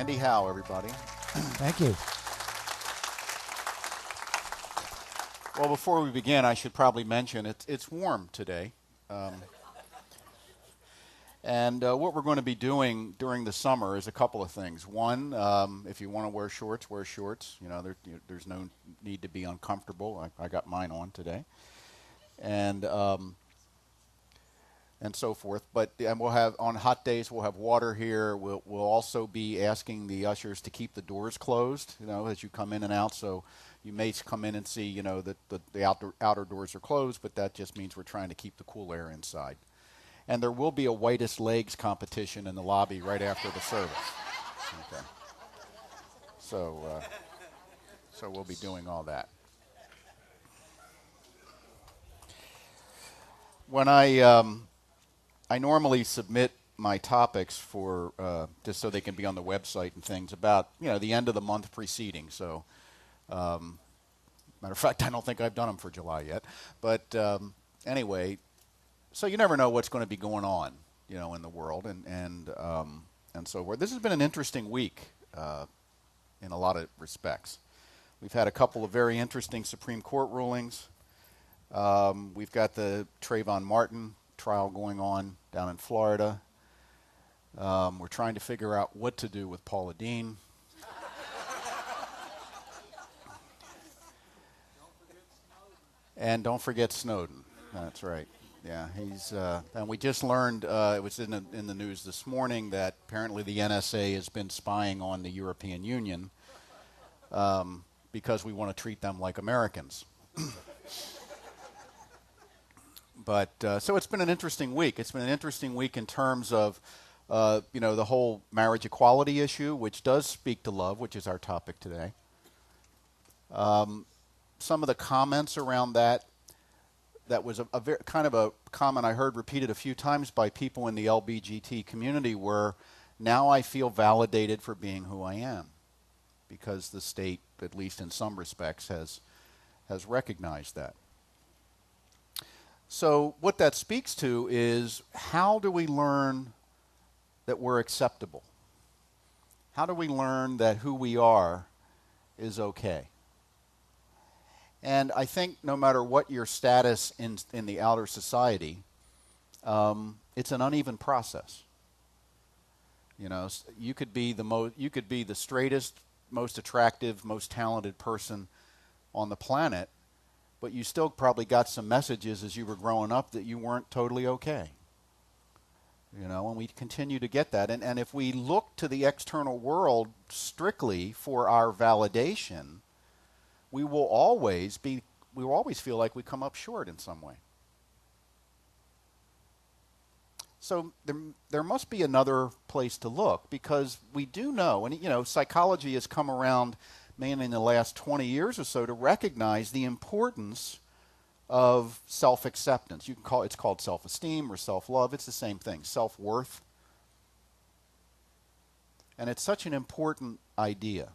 Andy Howe, everybody. Thank you. Well, before we begin, I should probably mention it's warm today. And what we're going to be doing during the summer is a couple of things. One, if you want to wear shorts, wear shorts. You know, there's no need to be uncomfortable. I got mine on today. And so forth. And we'll have, on hot days, we'll have water here. We'll also be asking the ushers to keep the doors closed, you know, as you come in and out. So you may come in and see, you know, that the outer doors are closed, but that just means we're trying to keep the cool air inside. And there will be a whitest legs competition in the lobby right after the service. Okay. So we'll be doing all that. When I normally submit my topics for just so they can be on the website and things about, you know, the end of the month preceding. So, matter of fact, I don't think I've done them for July yet. But anyway, so you never know what's going to be going on, you know, in the world and so forth. This has been an interesting week in a lot of respects. We've had a couple of very interesting Supreme Court rulings. We've got the Trayvon Martin trial going on down in Florida. We're trying to figure out what to do with Paula Deen. And don't forget Snowden. That's right. Yeah, he's. And we just learned it was in the news this morning that apparently the NSA has been spying on the European Union because we want to treat them like Americans. But so it's been an interesting week. It's been an interesting week in terms of, you know, the whole marriage equality issue, which does speak to love, which is our topic today. Some of the comments around that was a very, kind of a comment I heard repeated a few times by people in the LBGT community were, now I feel validated for being who I am, because the state, at least in some respects, has recognized that. So what that speaks to is, how do we learn that we're acceptable? How do we learn that who we are is okay? And I think no matter what your status in the outer society, it's an uneven process. You know, you could be the straightest, most attractive, most talented person on the planet, but you still probably got some messages as you were growing up that you weren't totally okay. You know, and we continue to get that. And if we look to the external world strictly for our validation, we will always feel like we come up short in some way. So there must be another place to look, because we do know, and you know, psychology has come around mainly in the last 20 years or so to recognize the importance of self-acceptance. It's called self-esteem or self-love. It's the same thing, self-worth. And it's such an important idea.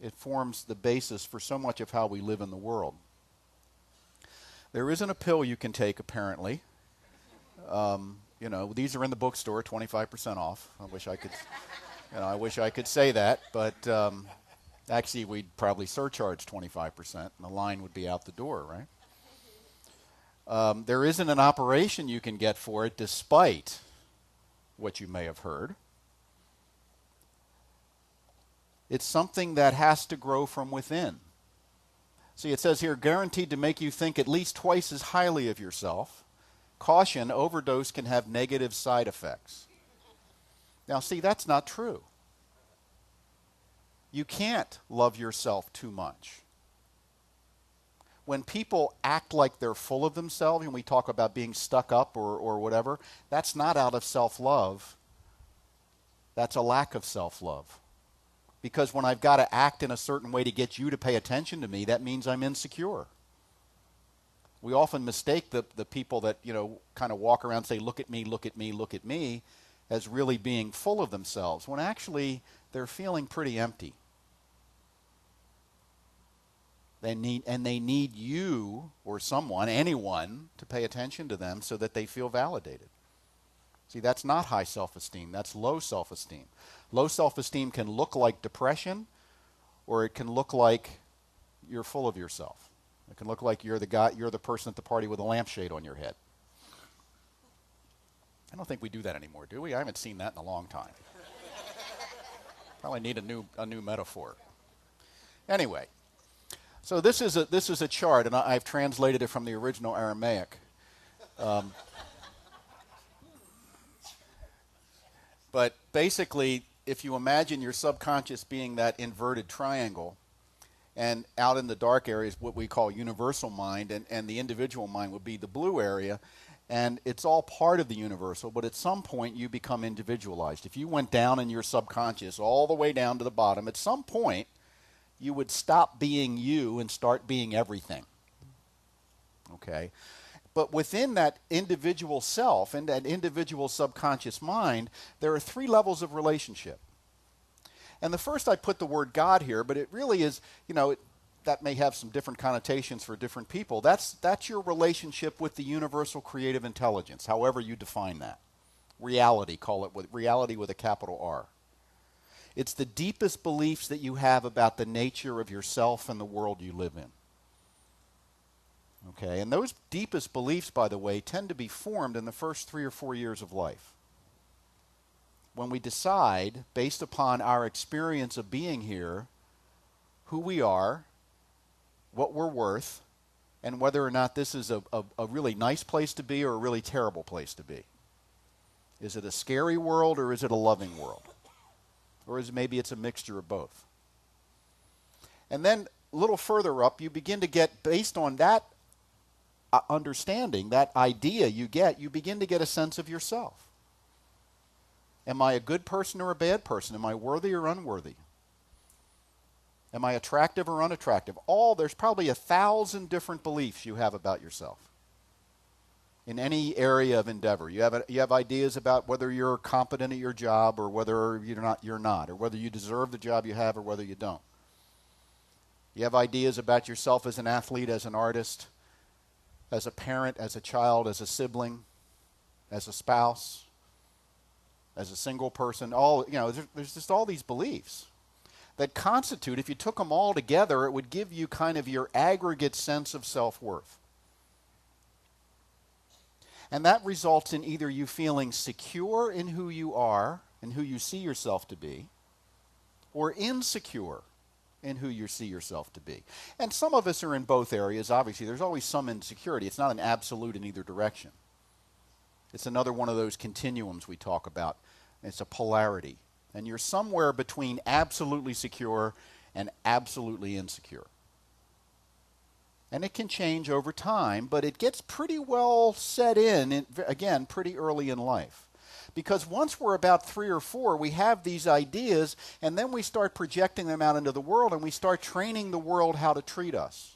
It forms the basis for so much of how we live in the world. There isn't a pill you can take, apparently. You know, these are in the bookstore, 25% off. I wish I could say that, but actually we'd probably surcharge 25%, and the line would be out the door, right? There isn't an operation you can get for it, despite what you may have heard. It's something that has to grow from within. See, it says here, guaranteed to make you think at least twice as highly of yourself. Caution, overdose can have negative side effects. Now, see, that's not true. You can't love yourself too much. When people act like they're full of themselves, and we talk about being stuck up or whatever, that's not out of self-love. That's a lack of self-love. Because when I've got to act in a certain way to get you to pay attention to me, that means I'm insecure. We often mistake the people that, you know, kind of walk around and say, look at me, look at me, look at me, as really being full of themselves, when actually they're feeling pretty empty. They need you or someone, anyone, to pay attention to them so that they feel validated. See, that's not high self-esteem. That's low self-esteem. Low self-esteem can look like depression, or it can look like you're full of yourself. It can look like you're the person at the party with a lampshade on your head. I don't think we do that anymore, do we? I haven't seen that in a long time. Probably need a new metaphor. Anyway, so this is a chart, and I've translated it from the original Aramaic. But basically, if you imagine your subconscious being that inverted triangle, and out in the dark areas, what we call universal mind, and the individual mind would be the blue area, and it's all part of the universal, but at some point you become individualized. If you went down in your subconscious all the way down to the bottom, at some point you would stop being you and start being everything. Okay? But within that individual self and that individual subconscious mind, there are 3 levels of relationship. And the first, I put the word God here, but it really is, that may have some different connotations for different people. That's your relationship with the universal creative intelligence, however you define that. Reality, call it reality with a capital R. It's the deepest beliefs that you have about the nature of yourself and the world you live in. Okay, and those deepest beliefs, by the way, tend to be formed in the first 3 or 4 years of life. When we decide, based upon our experience of being here, who we are, what we're worth, and whether or not this is a really nice place to be or a really terrible place to be. Is it a scary world or is it a loving world? Or maybe it's a mixture of both. And then a little further up, you begin to get, based on that understanding, that idea you begin to get a sense of yourself. Am I a good person or a bad person? Am I worthy or unworthy? Am I attractive or unattractive? There's probably 1,000 different beliefs you have about yourself. In any area of endeavor, you have ideas about whether you're competent at your job or whether you're not, or whether you deserve the job you have or whether you don't. You have ideas about yourself as an athlete, as an artist, as a parent, as a child, as a sibling, as a spouse, as a single person. There's just all these beliefs that constitute, if you took them all together, it would give you kind of your aggregate sense of self-worth. And that results in either you feeling secure in who you are and who you see yourself to be, or insecure in who you see yourself to be. And some of us are in both areas, obviously. There's always some insecurity. It's not an absolute in either direction. It's another one of those continuums we talk about. It's a polarity. And you're somewhere between absolutely secure and absolutely insecure. And it can change over time, but it gets pretty well set in, again, pretty early in life. Because once we're about 3 or 4, we have these ideas, and then we start projecting them out into the world, and we start training the world how to treat us.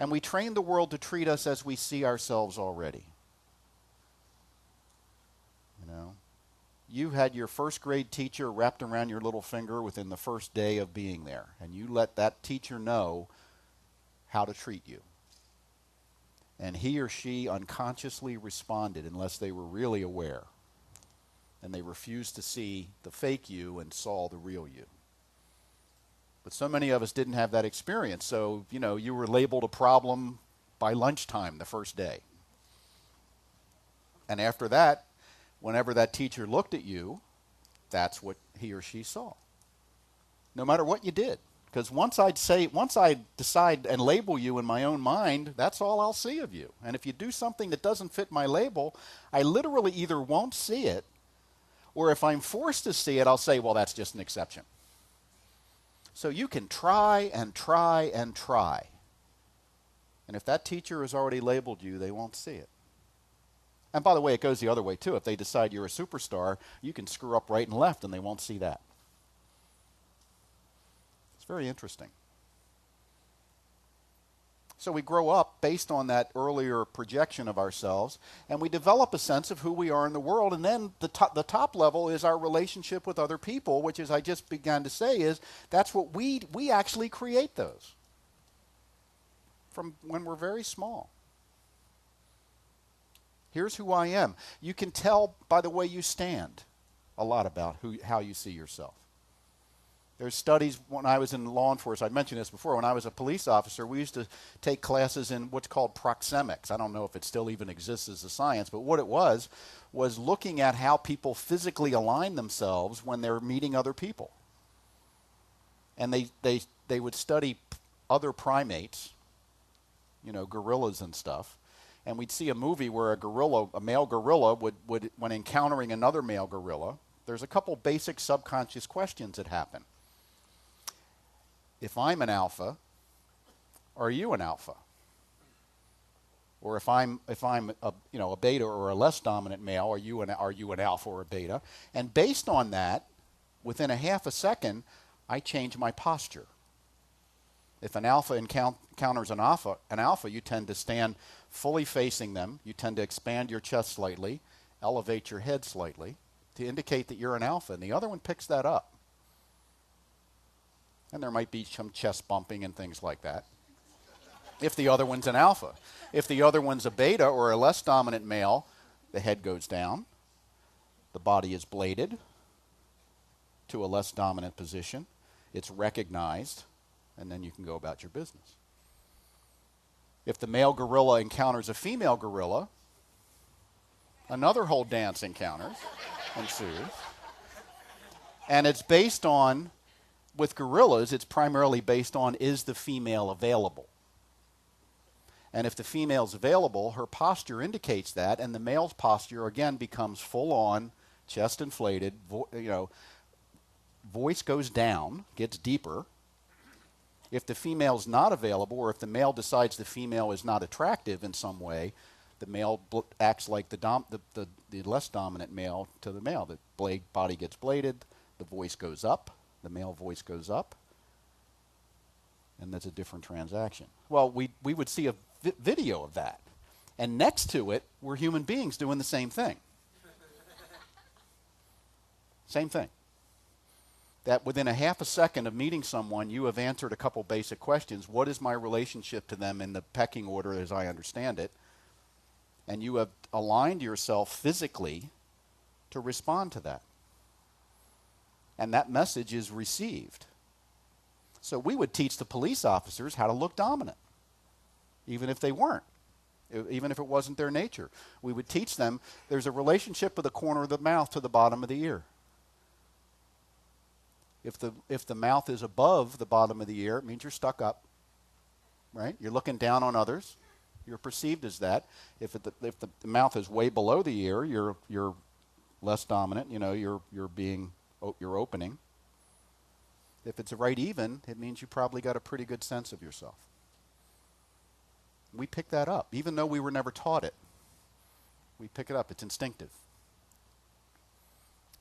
And we train the world to treat us as we see ourselves already. You had your first grade teacher wrapped around your little finger within the first day of being there, and you let that teacher know how to treat you. And he or she unconsciously responded unless they were really aware. And they refused to see the fake you and saw the real you. But so many of us didn't have that experience. So, you were labeled a problem by lunchtime the first day. And after that, whenever that teacher looked at you, that's what he or she saw. No matter what you did. Because once I decide and label you in my own mind, that's all I'll see of you. And if you do something that doesn't fit my label, I literally either won't see it, or if I'm forced to see it, I'll say, well, that's just an exception. So you can try and try and try. And if that teacher has already labeled you, they won't see it. And by the way, it goes the other way too. If they decide you're a superstar, you can screw up right and left and they won't see that. It's very interesting. So we grow up based on that earlier projection of ourselves, and we develop a sense of who we are in the world, and then the top level is our relationship with other people, which, as I just began to say, that's what we actually create those from when we're very small. Here's who I am. You can tell by the way you stand a lot about how you see yourself. There's studies when I was in law enforcement. I mentioned this before. When I was a police officer, we used to take classes in what's called proxemics. I don't know if it still even exists as a science, but what it was looking at how people physically align themselves when they're meeting other people. And they would study other primates, gorillas and stuff. And we'd see a movie where a male gorilla would when encountering another male gorilla, there's a couple basic subconscious questions that happen. If I'm an alpha, are you an alpha? Or if I'm a beta or a less dominant male, are you an alpha or a beta? And based on that, within a half a second, I change my posture. If an alpha encounters an alpha, you tend to stand fully facing them. You tend to expand your chest slightly, elevate your head slightly to indicate that you're an alpha, and the other one picks that up. And there might be some chest bumping and things like that. If the other one's an alpha. If the other one's a beta or a less dominant male, the head goes down, the body is bladed to a less dominant position, it's recognized, and then you can go about your business. If the male gorilla encounters a female gorilla, another whole dance ensues. And it's based on, with gorillas, it's primarily based on, is the female available? And if the female's available, her posture indicates that, and the male's posture, again, becomes full-on, chest inflated, voice goes down, gets deeper. If the female's not available, or if the male decides the female is not attractive in some way, the male acts like the less dominant male to the male. The body gets bladed, the voice goes up, the male voice goes up, and that's a different transaction. Well, we would see a video of that, and next to it were human beings doing the same thing. Same thing. That within a half a second of meeting someone, you have answered a couple basic questions. What is my relationship to them in the pecking order as I understand it? And you have aligned yourself physically to respond to that. And that message is received. So we would teach the police officers how to look dominant, even if they weren't, even if it wasn't their nature. We would teach them there's a relationship with the corner of the mouth to the bottom of the ear. If the mouth is above the bottom of the ear, it means you're stuck up, right? You're looking down on others. You're perceived as that. If the mouth is way below the ear, you're less dominant. You're opening. If it's right even, it means you probably got a pretty good sense of yourself. We pick that up, even though we were never taught it. We pick it up. It's instinctive.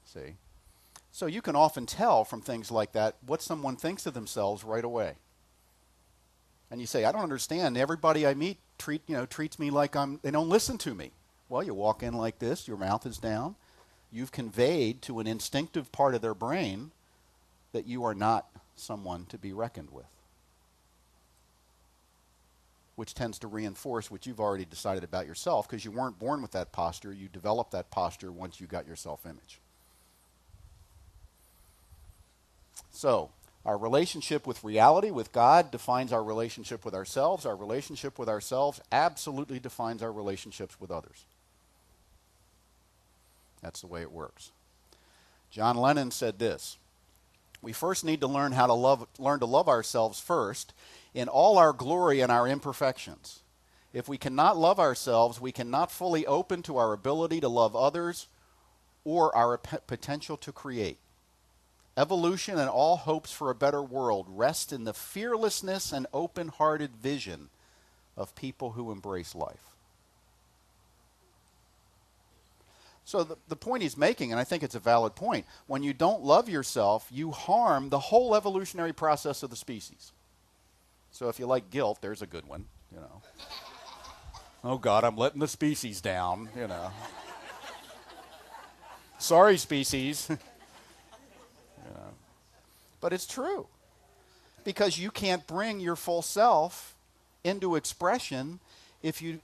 See? So you can often tell from things like that what someone thinks of themselves right away. And you say, I don't understand. Everybody I meet treats me like they don't listen to me. Well, you walk in like this, your mouth is down. You've conveyed to an instinctive part of their brain that you are not someone to be reckoned with, which tends to reinforce what you've already decided about yourself, because you weren't born with that posture. You developed that posture once you got your self-image. So, our relationship with reality, with God, defines our relationship with ourselves. Our relationship with ourselves absolutely defines our relationships with others. That's the way it works. John Lennon said this: we first need to learn to love ourselves first in all our glory and our imperfections. If we cannot love ourselves, we cannot fully open to our ability to love others or our potential to create. Evolution and all hopes for a better world rest in the fearlessness and open-hearted vision of people who embrace life. So the point he's making, and I think it's a valid point, when you don't love yourself, you harm the whole evolutionary process of the species. So if you like guilt, there's a good one, Oh God, I'm letting the species down, Sorry, species. But it's true, because you can't bring your full self into expression if you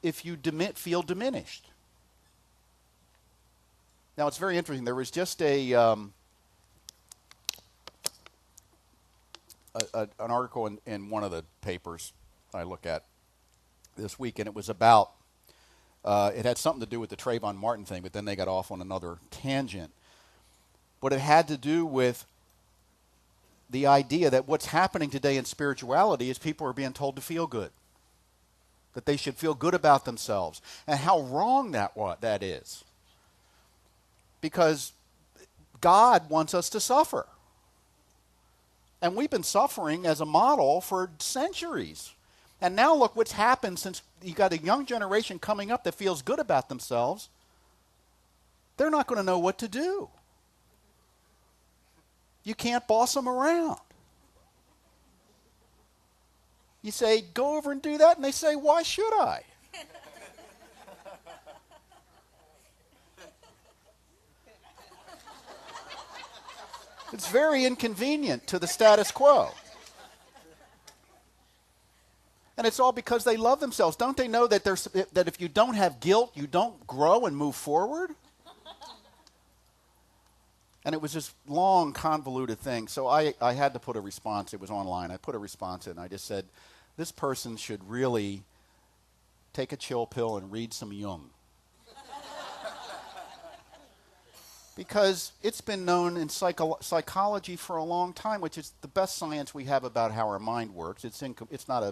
feel diminished. Now, it's very interesting. There was just an article in one of the papers I look at this week, and it was about, it had something to do with the Trayvon Martin thing, but then they got off on another tangent. But it had to do with the idea that what's happening today in spirituality is people are being told to feel good, that they should feel good about themselves, and how wrong that is. Because God wants us to suffer. And we've been suffering as a model for centuries. And now look what's happened since you got a young generation coming up that feels good about themselves. They're not going to know what to do. You can't boss them around. You say, go over and do that, and they say, why should I? It's very inconvenient to the status quo. And it's all because they love themselves. Don't they know that if you don't have guilt, you don't grow and move forward? And it was this long, convoluted thing. So I had to put a response. It was online. I put a response in. I just said, this person should really take a chill pill and read some Jung. Because it's been known in psychology for a long time, which is the best science we have about how our mind works. It's not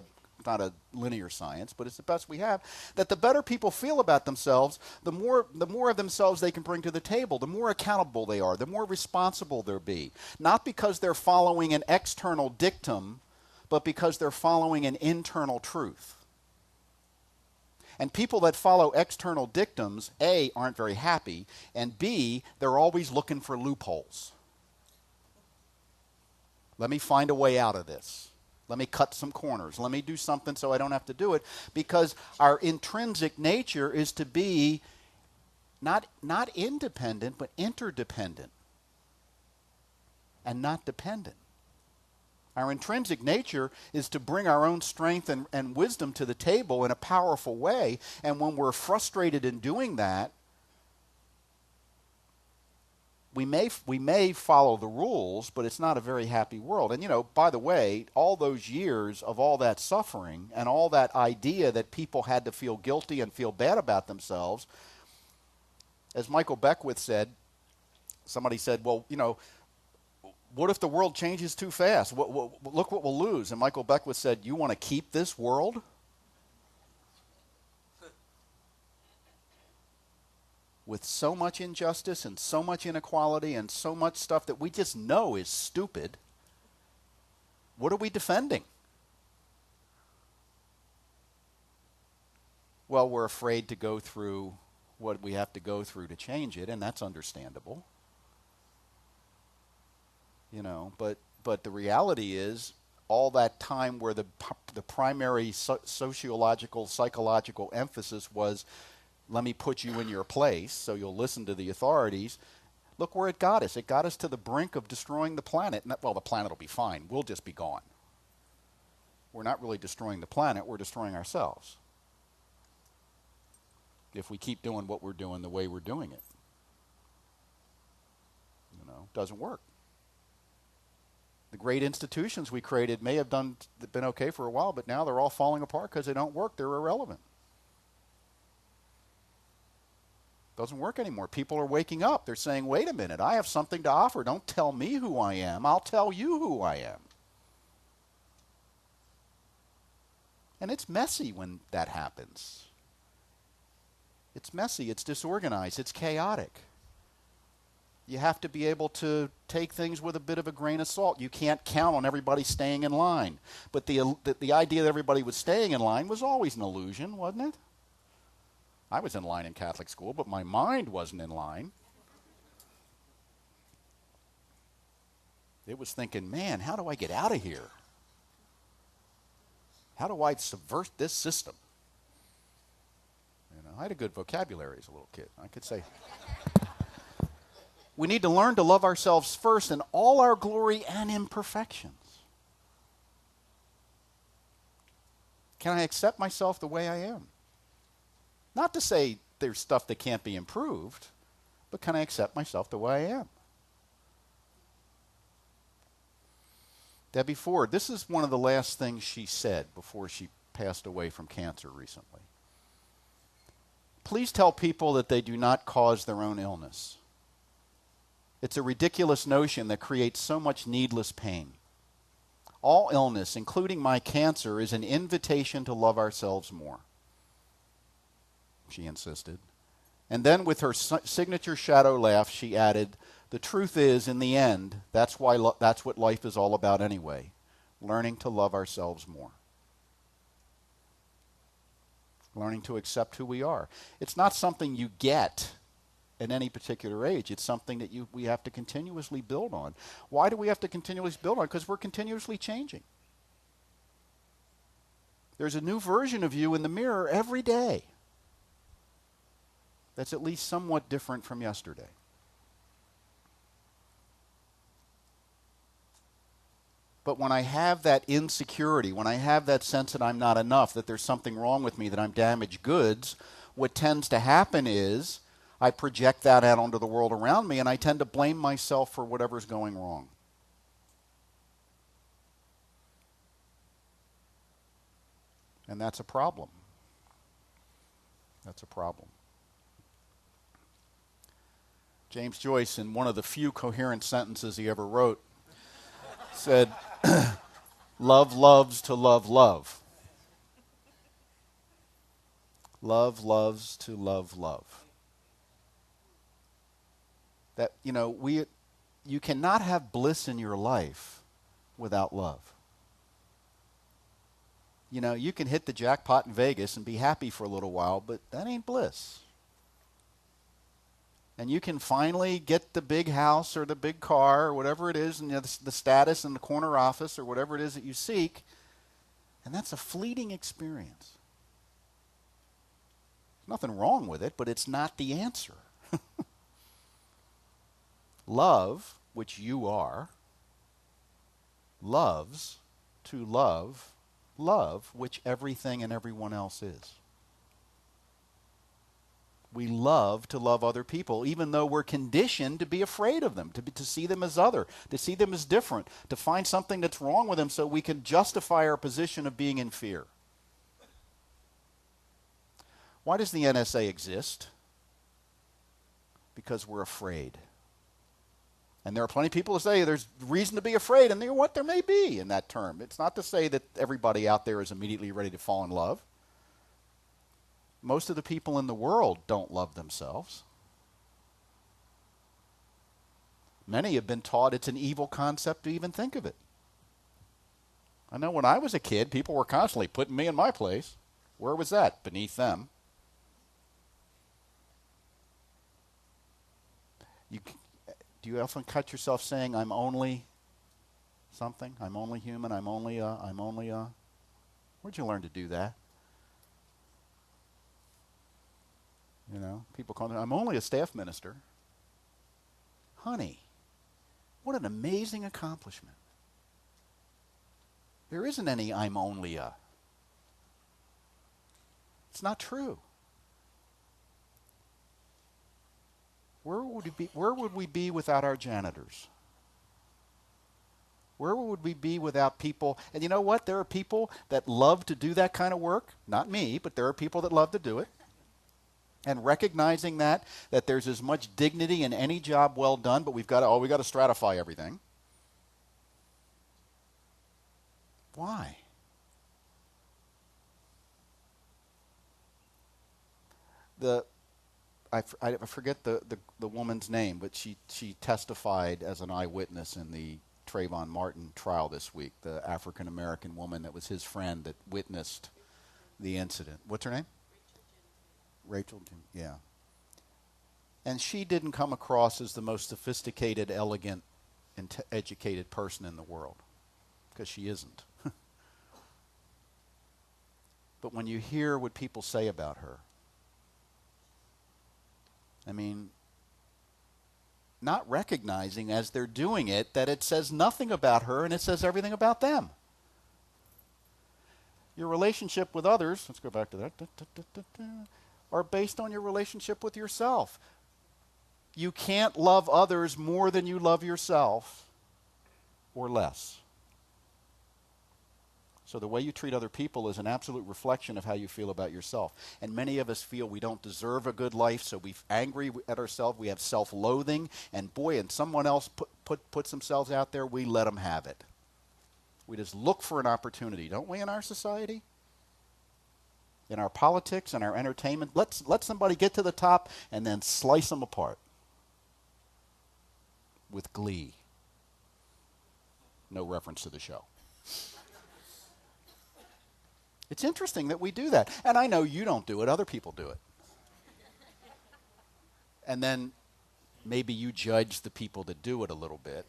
a linear science, but it's the best we have, that the better people feel about themselves, the more of themselves they can bring to the table, the more accountable they are, the more responsible they'll be. Not because they're following an external dictum, but because they're following an internal truth. And people that follow external dictums, A, aren't very happy, and B, they're always looking for loopholes. Let me find a way out of this. Let me cut some corners. Let me do something so I don't have to do it. Because our intrinsic nature is to be not independent, but interdependent. And not dependent. Our intrinsic nature is to bring our own strength and wisdom to the table in a powerful way. And when we're frustrated in doing that, we may follow the rules, but it's not a very happy world. And, by the way, all those years of all that suffering and all that idea that people had to feel guilty and feel bad about themselves, as Michael Beckwith said, somebody said, well, what if the world changes too fast? Look what we'll lose. And Michael Beckwith said, you want to keep this world? With so much injustice and so much inequality and so much stuff that we just know is stupid, what are we defending? Well, we're afraid to go through what we have to go through to change it, and that's understandable. But the reality is, all that time where the primary sociological, psychological emphasis was, let me put you in your place so you'll listen to the authorities, look where it got us. It got us to the brink of destroying the planet. Well, the planet will be fine. We'll just be gone. We're not really destroying the planet. We're destroying ourselves. If we keep doing what we're doing the way we're doing it. Doesn't work. The great institutions we created may have been okay for a while, but now they're all falling apart because they don't work. They're irrelevant. Doesn't work anymore. People are waking up. They're saying, wait a minute, I have something to offer. Don't tell me who I am. I'll tell you who I am. And it's messy when that happens. It's messy. It's disorganized. It's chaotic. You have to be able to take things with a bit of a grain of salt. You can't count on everybody staying in line. But the idea that everybody was staying in line was always an illusion, wasn't it? I was in line in Catholic school, but my mind wasn't in line. It was thinking, man, how do I get out of here? How do I subvert this system? I had a good vocabulary as a little kid. I could say... We need to learn to love ourselves first in all our glory and imperfections. Can I accept myself the way I am? Not to say there's stuff that can't be improved, but can I accept myself the way I am? Debbie Ford, this is one of the last things she said before she passed away from cancer recently. Please tell people that they do not cause their own illness. It's a ridiculous notion that creates so much needless pain. All illness, including my cancer, is an invitation to love ourselves more, she insisted. And then with her signature shadow laugh, she added, the truth is, in the end, that's what life is all about anyway, learning to love ourselves more. Learning to accept who we are. It's not something you get at any particular age. It's something that we have to continuously build on. Why do we have to continuously build on? Because we're continuously changing. There's a new version of you in the mirror every day that's at least somewhat different from yesterday. But when I have that insecurity, when I have that sense that I'm not enough, that there's something wrong with me, that I'm damaged goods, what tends to happen is I project that out onto the world around me, and I tend to blame myself for whatever's going wrong. And that's a problem. That's a problem. James Joyce, in one of the few coherent sentences he ever wrote, said, love loves to love love. Love loves to love love. That, you cannot have bliss in your life without love. You can hit the jackpot in Vegas and be happy for a little while, but that ain't bliss. And you can finally get the big house or the big car or whatever it is, and the status in the corner office or whatever it is that you seek, and that's a fleeting experience. There's nothing wrong with it, but it's not the answer. Love, which you are, loves to love love, which everything and everyone else is. We love to love other people, even though we're conditioned to be afraid of them, to see them as other, to see them as different, to find something that's wrong with them so we can justify our position of being in fear. Why does the NSA exist? Because we're afraid. And there are plenty of people who say there's reason to be afraid, and there may be in that term. It's not to say that everybody out there is immediately ready to fall in love. Most of the people in the world don't love themselves. Many have been taught it's an evil concept to even think of it. I know when I was a kid, people were constantly putting me in my place. Where was that? Beneath them. Do you often cut yourself saying, I'm only something? I'm only human. I'm only a... Where'd you learn to do that? People call me, I'm only a staff minister. Honey, what an amazing accomplishment. There isn't any I'm only a. It's not true. Where would we be without our janitors? Where would we be without people? And you know what? There are people that love to do that kind of work. Not me, but there are people that love to do it. And recognizing that there's as much dignity in any job well done, but we've got to stratify everything. Why? I forget the woman's name, but she testified as an eyewitness in the Trayvon Martin trial this week, the African-American woman that was his friend that witnessed the incident. What's her name? Rachel, yeah. And she didn't come across as the most sophisticated, elegant, and educated person in the world, because she isn't. But when you hear what people say about her, I mean, not recognizing as they're doing it that it says nothing about her and it says everything about them. Your relationship with others, let's go back to that, are based on your relationship with yourself. You can't love others more than you love yourself, or less. So the way you treat other people is an absolute reflection of how you feel about yourself. And many of us feel we don't deserve a good life, so we're angry at ourselves. We have self-loathing. And boy, and someone else puts themselves out there, we let them have it. We just look for an opportunity, don't we, in our society? In our politics, in our entertainment. Let somebody get to the top and then slice them apart. With glee. No reference to the show. It's interesting that we do that. And I know you don't do it, other people do it. And then maybe you judge the people that do it a little bit.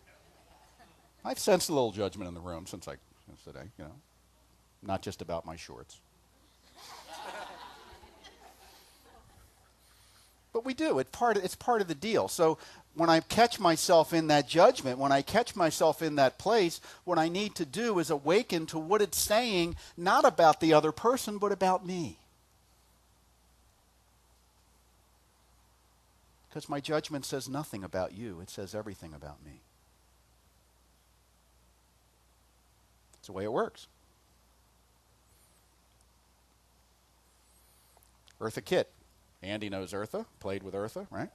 I've sensed a little judgment in the room since today, not just about my shorts. But we do. It's part of the deal. So when I catch myself in that judgment, when I catch myself in that place, what I need to do is awaken to what it's saying, not about the other person, but about me. Because my judgment says nothing about you. It says everything about me. It's the way it works. Eartha Kitt. Andy knows Eartha, played with Eartha, right?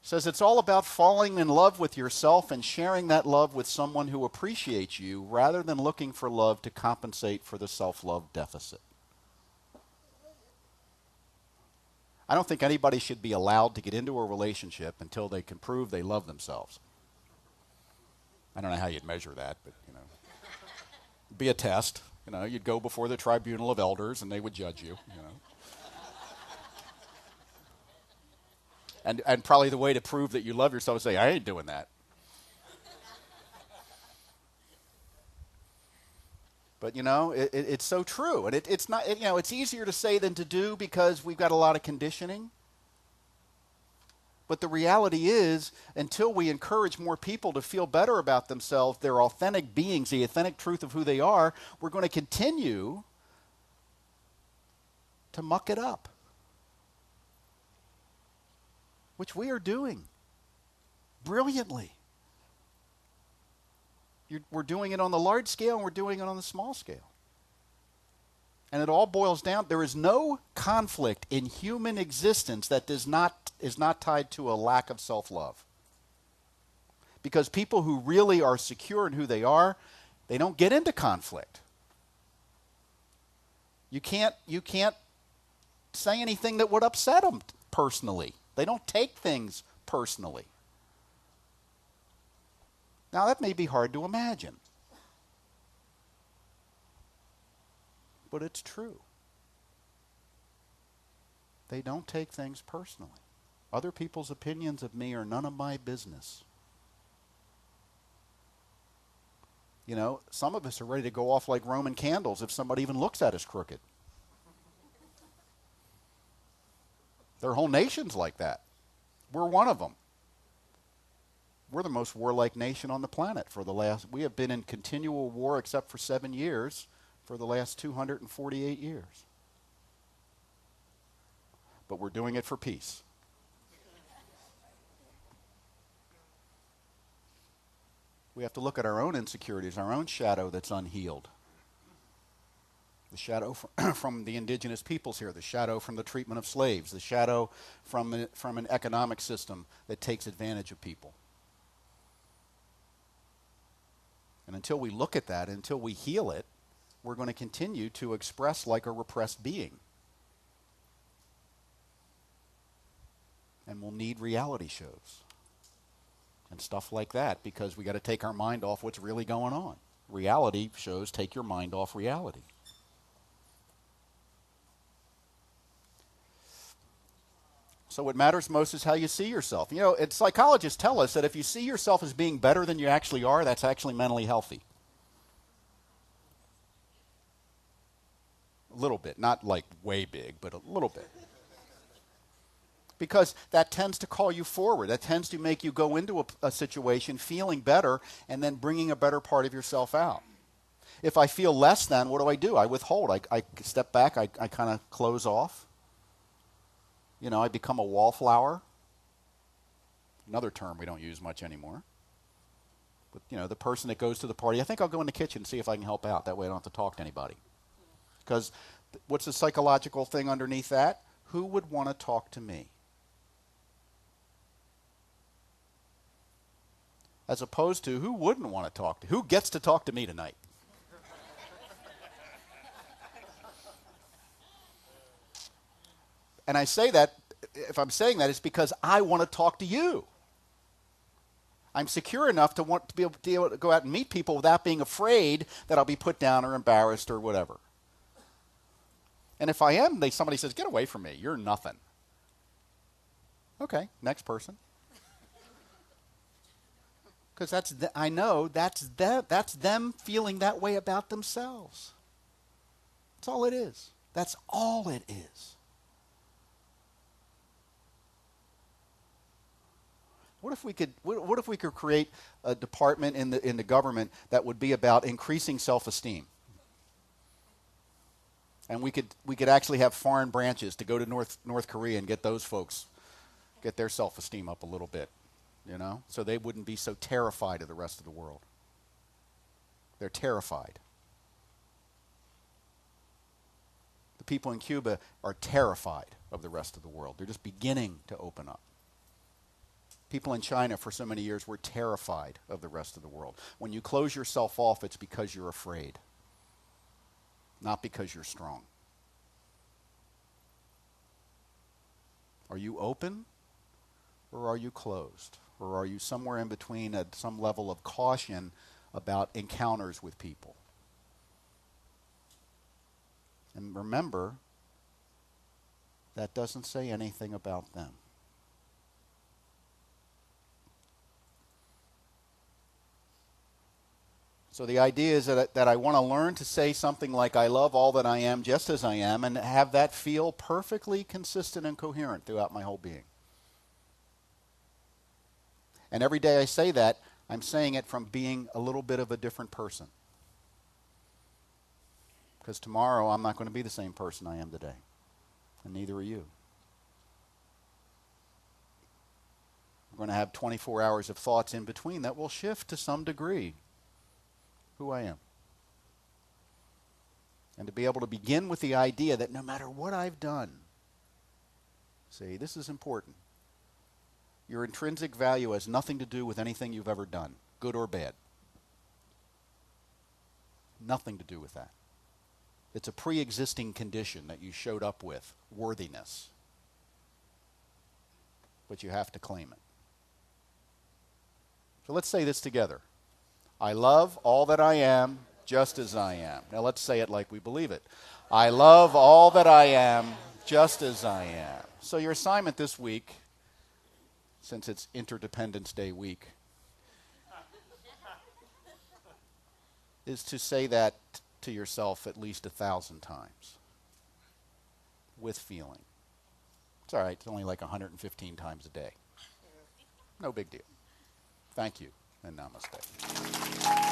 Says it's all about falling in love with yourself and sharing that love with someone who appreciates you rather than looking for love to compensate for the self-love deficit. I don't think anybody should be allowed to get into a relationship until they can prove they love themselves. I don't know how you'd measure that, but, be a test. You'd go before the tribunal of elders and they would judge you, And probably the way to prove that you love yourself is say, I ain't doing that. But, it's so true. And it's not, it's easier to say than to do because we've got a lot of conditioning. But the reality is, until we encourage more people to feel better about themselves, their authentic beings, the authentic truth of who they are, we're going to continue to muck it up. Which we are doing brilliantly. We're doing it on the large scale and we're doing it on the small scale. And it all boils down, there is no conflict in human existence that is not tied to a lack of self-love. Because people who really are secure in who they are, they don't get into conflict. You can't say anything that would upset them personally. They don't take things personally. Now, that may be hard to imagine. But it's true. They don't take things personally. Other people's opinions of me are none of my business. Some of us are ready to go off like Roman candles if somebody even looks at us crooked. Their whole nation's like that. We're one of them. We're the most warlike nation on the planet we have been in continual war except for 7 years for the last 248 years. But we're doing it for peace. We have to look at our own insecurities, our own shadow that's unhealed. The shadow from the indigenous peoples here, the shadow from the treatment of slaves, the shadow from an economic system that takes advantage of people. And until we look at that, until we heal it, we're going to continue to express like a repressed being. And we'll need reality shows and stuff like that because we got to take our mind off what's really going on. Reality shows take your mind off reality. So what matters most is how you see yourself. Psychologists tell us that if you see yourself as being better than you actually are, that's actually mentally healthy. A little bit, not like way big, but a little bit. Because that tends to call you forward. That tends to make you go into a situation feeling better and then bringing a better part of yourself out. If I feel less than, what do? I withhold. I step back. I kind of close off. I become a wallflower. Another term we don't use much anymore. But, the person that goes to the party, I think I'll go in the kitchen and see if I can help out. That way I don't have to talk to anybody. Because what's the psychological thing underneath that? Who would want to talk to me? As opposed to who wouldn't want to talk to? Who gets to talk to me tonight? And I say that, if I'm saying that, it's because I want to talk to you. I'm secure enough to want to be able to go out and meet people without being afraid that I'll be put down or embarrassed or whatever. And if I am, somebody says, "Get away from me, you're nothing." Okay, next person. Because I know that's them feeling that way about themselves. That's all it is. That's all it is. What if we could create a department in the government that would be about increasing self-esteem? And we could actually have foreign branches to go to North Korea and get those folks, get their self-esteem up a little bit, so they wouldn't be so terrified of the rest of the world. They're terrified. The people in Cuba are terrified of the rest of the world. They're just beginning to open up. People in China for so many years were terrified of the rest of the world. When you close yourself off, it's because you're afraid, not because you're strong. Are you open or are you closed? Or are you somewhere in between at some level of caution about encounters with people? And remember, that doesn't say anything about them. So the idea is that I want to learn to say something like, "I love all that I am just as I am," and have that feel perfectly consistent and coherent throughout my whole being. And every day I say that, I'm saying it from being a little bit of a different person. Because tomorrow I'm not going to be the same person I am today. And neither are you. We're going to have 24 hours of thoughts in between that will shift to some degree who I am. And to be able to begin with the idea that no matter what I've done, see, this is important. Your intrinsic value has nothing to do with anything you've ever done, good or bad. Nothing to do with that. It's a pre-existing condition that you showed up with, worthiness. But you have to claim it. So let's say this together. I love all that I am just as I am. Now let's say it like we believe it. I love all that I am just as I am. So your assignment this week, since it's Interdependence Day week, is to say that to yourself at least 1,000 times with feeling. It's all right. It's only like 115 times a day. No big deal. Thank you, and namaste.